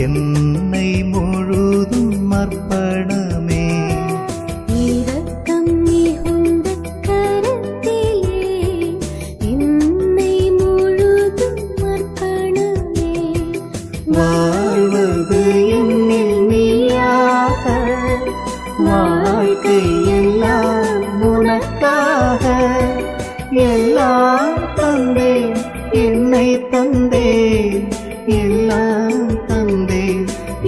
என்னை முழுதும் அர்ப்பணமே. இரக்கம் மிகுந்த கரத்திலே என்னை முழுதும் அர்ப்பணமே. வாழ்வது என்னில் நீயாக, வாழ்க்கை எல்லாம் உனக்காக. எல்லாம் தந்தேன், என்னை தந்தேன், எல்லாம் தந்தேன்,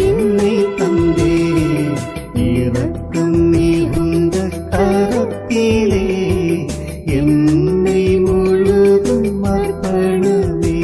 என்னை தந்தேன். இரக்கம் மிகுந்த கரத்திலே என்னை முழுதும் அர்ப்பணமே.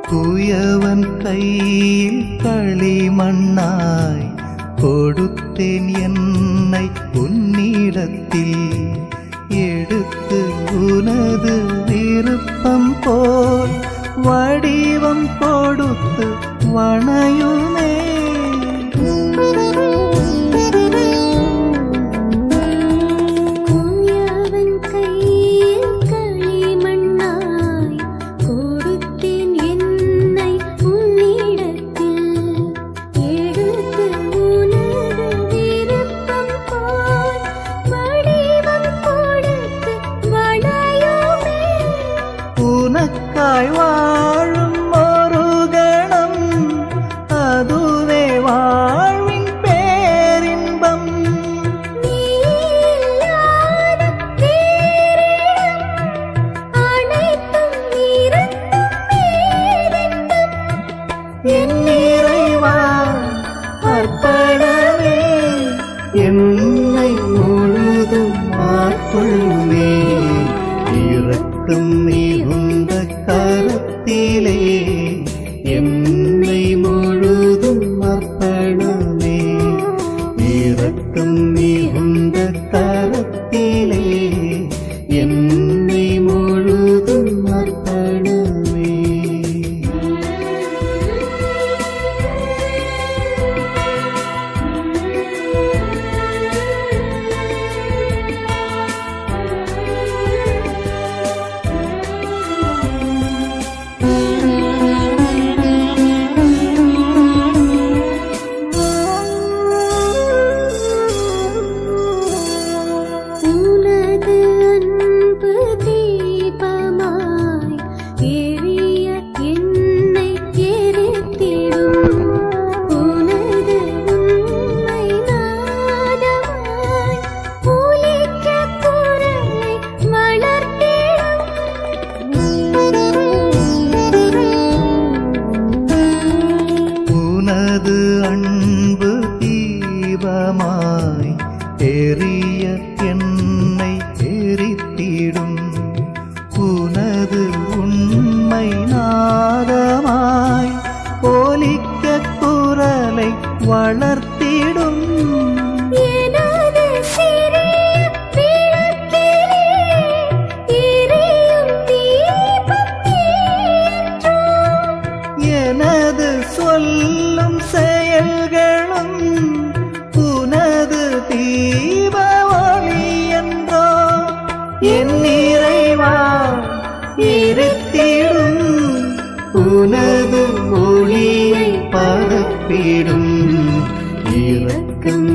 தூயவன் கையில் களிமண்ணாய் கொடுத்தேன் என்னை உன்னிடத்தில். எடுத்து உனது விருப்பம் போல் வடிவம் கொடுத்து வணையுமே. தூயவன் கையில் களிமண்ணாய் கொடுத்தேன் என்னை உன்னிடத்தில். எடுத்து உனது விருப்பம் போல் வடிவம் கொடுத்து வணையுமே. உனக்காய் வாழும் ஒரு கணம், அதுவே வாழ்வின் பேரின்பம். நீ இல்லாத வேறிடம் அனைத்தும் இருந்தும் பேரின்பம். என் இறைவா அர்ப்பணமே, என்னை முழுதும் ஆட்கொள்ளுமே. இரக்கம் மிகுந்த கரத்திலே என்னை முழுதும் அர்ப்பணமே. இரக்கம் மிகுந்த கரத்திலே என்னை முழுதும் அர்ப்பணமே. உனது அன்பு தீபமாய் எரிய என்னை எரித்திடும். உனது உண்மை நாதமாய் ஒலிக்க குரலை வளர்த்திடும். உனது அன்பு தீபமாய் எரிய என்னை எரித்திடும். உனது உண்மை நாதமாய் ஒலிக்க குரலை வளர்த்திடும். எனது சிறிய விளக்கிலே எரியும் தீபம் நீயன்றோ. எனது சொல்லும் செயல்களும் உனது தீப ஒளி என்றோ. என் இறைவா இருத்திடும், உனது ஒளியை பரப்பிடும். இரக்கம்